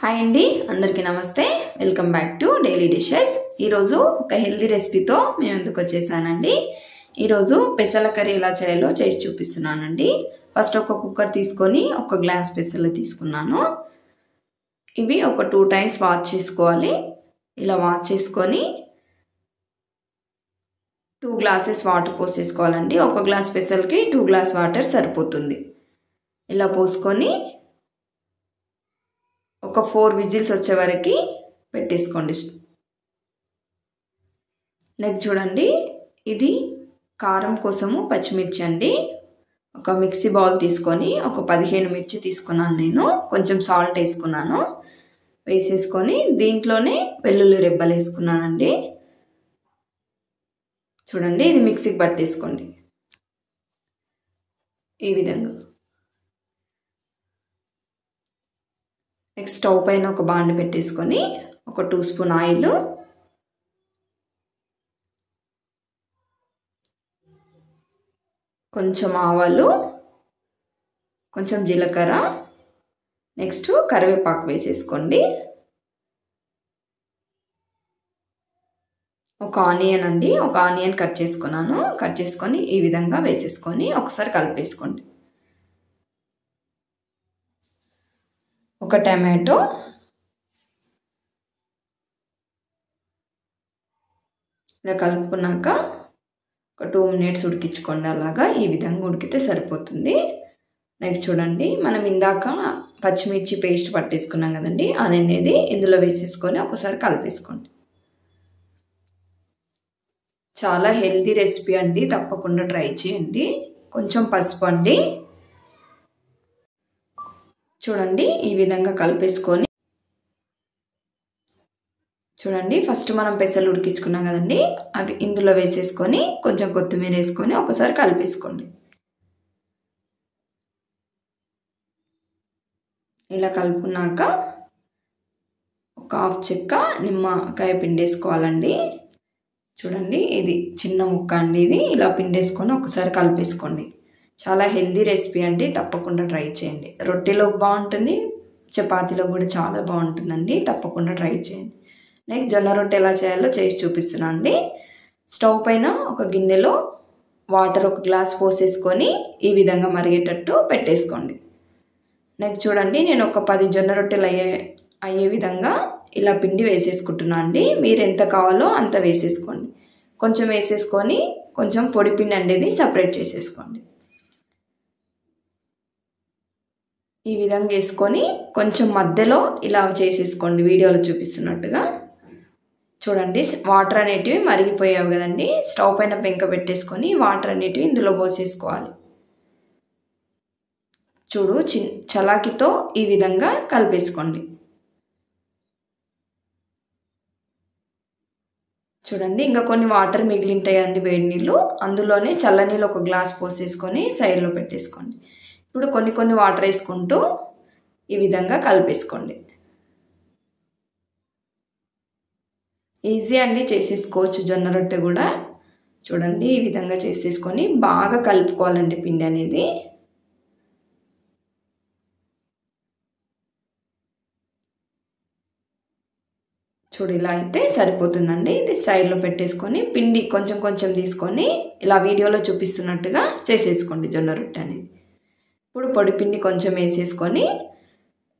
Hi అండి, అందరికీ నమస్తే. Welcome back to daily dishes. ఈరోజు ఒక హెల్దీ రెసిపీతో మేము ఎందుకు వచ్చేసానండి. ఈరోజు పెసల కర్రీ ఎలా చేయాలో చేసి చూపిస్తున్నానండి. ఫస్ట్ ఒక కుక్కర్ తీసుకొని ఒక గ్లాస్ పెసలు తీసుకున్నాను. ఇవి ఒక 2 టైమ్స్ వాష్ చేసుకోవాలి. ఇలా వాష్ చేసుకొని 2 గ్లాసెస్ వాటర్ పోసేసుకోవాలండి. ఒక గ్లాస్ పెసలకి 2 గ్లాస్ వాటర్ సరిపోతుంది. ఇలా పోసుకొని ఒక 4 విజిల్స్ వచ్చే వరకు పెట్టేసుకోండి. నెక్స్ట్ చూడండి, ఇది కారం కోసము పచ్చిమిర్చి అండి. ఒక మిక్సీ బౌల్ తీసుకొని ఒక 15 మిర్చి తీసుకున్నాను నేను. కొంచెం సాల్ట్ వేసుకున్నాను. వేసేసుకొని దీంట్లోనే వెల్లుల్లి రెబ్బలు వేసుకున్నానండి. చూడండి, ఇది మిక్సీకి పట్టేసుకోండి ఈ విధంగా. నెక్స్ట్ స్టవ్ పైన ఒక బాండి పెట్టేసుకొని ఒక 2 స్పూన్ ఆయిల్, కొంచెం ఆవాలు, కొంచెం జీలకర్ర, నెక్స్ట్ కరివేపాకు వేసేసుకోండి. ఒక ఆనియన్ అండి, ఒక ఆనియన్ కట్ చేసుకున్నాను. కట్ చేసుకొని ఈ విధంగా వేసేసుకొని ఒకసారి కలిపేసుకోండి. ఒక టమాటో, ఇలా కలుపుకున్నాక ఒక 2 మినిట్స్ ఉడికించుకోండి. అలాగా ఈ విధంగా ఉడికితే సరిపోతుంది. నెక్స్ట్ చూడండి, మనం ఇందాక పచ్చిమిర్చి పేస్ట్ పట్టేసుకున్నాం కదండి, అది అనేది ఇందులో వేసేసుకొని ఒకసారి కలిపేసుకోండి. చాలా హెల్తీ రెసిపీ అండి, తప్పకుండా ట్రై చేయండి. కొంచెం పసుపు అండి. చూడండి, ఈ విధంగా కలిపేసుకొని చూడండి, ఫస్ట్ మనం పెసలు ఉడికించుకున్నాం కదండి, అవి ఇందులో వేసేసుకొని కొంచెం కొత్తిమీర వేసుకొని ఒకసారి కలిపేసుకోండి. ఇలా కలుపుకున్నాక ఒక 1/2 చెక్క నిమ్మకాయ పిండేసుకోవాలండి. చూడండి, ఇది చిన్న ముక్క అండి. ఇది ఇలా పిండేసుకొని ఒకసారి కలిపేసుకోండి. చాలా హెల్దీ రెసిపీ అండి, తప్పకుండా ట్రై చేయండి. రొట్టెలో బాగుంటుంది, చపాతీలో కూడా చాలా బాగుంటుందండి, తప్పకుండా ట్రై చేయండి. నెక్స్ట్ జొన్న రొట్టె ఎలా చేయాలో చేసి చూపిస్తున్నాను అండి. స్టవ్ పైన ఒక గిన్నెలో వాటర్ 1 గ్లాస్ పోసేసుకొని ఈ విధంగా మరిగేటట్టు పెట్టేసుకోండి. నెక్స్ట్ చూడండి, నేను ఒక 10 జొన్న రొట్టెలు అయ్యే విధంగా ఇలా పిండి వేసేసుకుంటున్నాను అండి. మీరు ఎంత కావాలో అంత వేసేసుకోండి. కొంచెం వేసేసుకొని కొంచెం పొడి పిండి అనేది సపరేట్ చేసేసుకోండి. ఈ విధంగా వేసుకొని కొంచెం మధ్యలో ఇలా చేసేసుకోండి, వీడియోలో చూపిస్తున్నట్టుగా. చూడండి, వాటర్ అనేటివి మరిగిపోయావు కదండి. స్టవ్ పైన పెంక పెట్టేసుకొని వాటర్ అనేటివి ఇందులో పోసేసుకోవాలి. చూడు, చలాకితో ఈ విధంగా కలిపేసుకోండి. చూడండి, ఇంకా కొన్ని వాటర్ మిగిలింటాయి కదండి, వేడి నీళ్ళు. అందులోనే చల్లనీళ్ళు 1 గ్లాస్ పోసేసుకొని సైడ్లో పెట్టేసుకోండి. ఇప్పుడు కొన్ని వాటర్ వేసుకుంటూ ఈ విధంగా కలిపేసుకోండి. ఈజీ అండి, చేసేసుకోవచ్చు జొన్న రొట్టె కూడా. చూడండి, ఈ విధంగా చేసేసుకొని బాగా కలుపుకోవాలండి పిండి అనేది. చూడు, ఇలా అయితే సరిపోతుందండి. ఇది సైడ్లో పెట్టేసుకొని పిండి కొంచెం కొంచెం తీసుకొని ఇలా వీడియోలో చూపిస్తున్నట్టుగా చేసేసుకోండి జొన్న రొట్టె అనేది. ఇప్పుడు పొడి పిండి కొంచెం వేసేసుకొని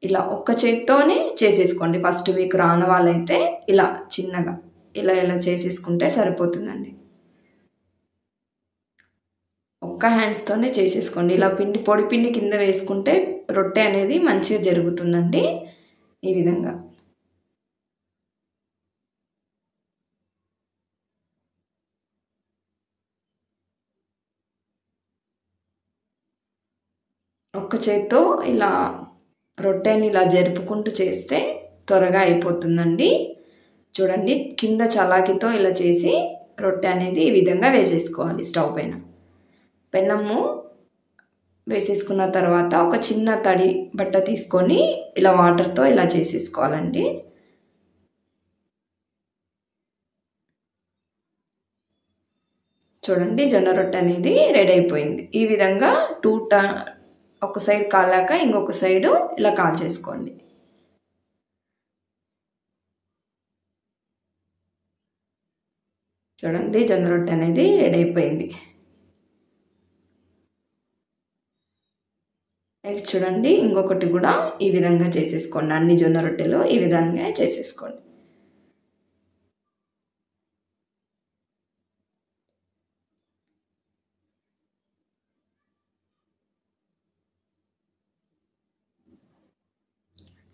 ఇలా ఒక్క చేత్తోనే చేసేసుకోండి. ఫస్ట్ మీకు రాని వాళ్ళైతే ఇలా చిన్నగా ఇలా చేసేసుకుంటే సరిపోతుందండి. ఒక్క హ్యాండ్స్తోనే చేసేసుకోండి. ఇలా పొడి పిండి కింద వేసుకుంటే రొట్టె అనేది మంచిగా జరుగుతుందండి. ఈ విధంగా ఒక్క చేత్తో ఇలా రొట్టెని ఇలా జరుపుకుంటూ చేస్తే త్వరగా అయిపోతుందండి. చూడండి, కింద చలాకితో ఇలా చేసి రొట్టె అనేది ఈ విధంగా వేసేసుకోవాలి. స్టవ్ పైన పెన్నము వేసేసుకున్న తర్వాత ఒక చిన్న తడి బట్ట తీసుకొని ఇలా వాటర్తో ఇలా చేసేసుకోవాలండి. చూడండి, జొన్న రొట్టె అనేది రెడీ అయిపోయింది. ఈ విధంగా ఒక సైడ్ కాలాక ఇంకొక సైడు ఇలా కాల్చేసుకోండి. చూడండి జొన్న రొట్టె అనేది రెడీ అయిపోయింది. నెక్స్ట్ చూడండి ఇంకొకటి కూడా ఈ విధంగా చేసేసుకోండి. అన్ని జొన్న రొట్టెలు ఈ విధంగా చేసేసుకోండి.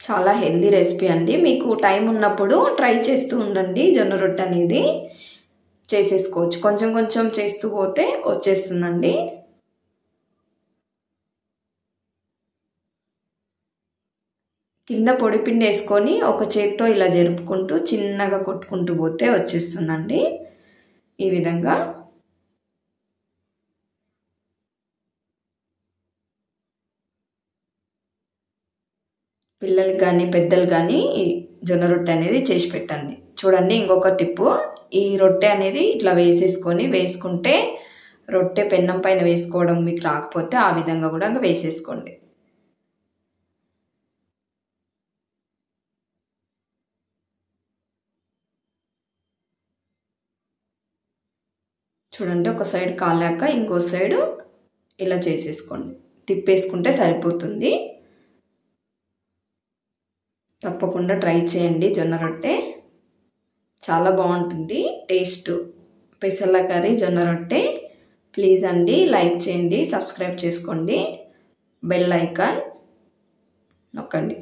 చాలా హెల్దీ రెసిపీ అండి. మీకు టైం ఉన్నప్పుడు ట్రై చేస్తూ ఉండండి. జొన్న రొట్టె అనేది చేసేసుకోవచ్చు. కొంచెం కొంచెం చేస్తూ పోతే వచ్చేస్తుందండి. కింద పొడిపిండి వేసుకొని ఒక చేత్తో ఇలా జరుపుకుంటూ చిన్నగా కొట్టుకుంటూ పోతే వచ్చేస్తుందండి. ఈ విధంగా పిల్లలకి కానీ పెద్దలు కానీ ఈ జొన్న రొట్టె అనేది చేసి పెట్టండి. చూడండి ఇంకొక టిప్పు, ఈ రొట్టె అనేది ఇట్లా వేసుకుంటే రొట్టె పెన్నం పైన వేసుకోవడం మీకు రాకపోతే ఆ విధంగా కూడా వేసేసుకోండి. చూడండి ఒక సైడ్ కాలాక ఇంకో సైడు ఇలా చేసేసుకోండి. తిప్పేసుకుంటే సరిపోతుంది. తప్పకుండా ట్రై చేయండి. జొన్న రొట్టె చాలా బాగుంటుంది టేస్ట్. పెసల కర్రీ జొన్న రొట్టె. ప్లీజ్ అండి లైక్ చేయండి, సబ్స్క్రైబ్ చేసుకోండి, బెల్ ఐకాన్ నొక్కండి.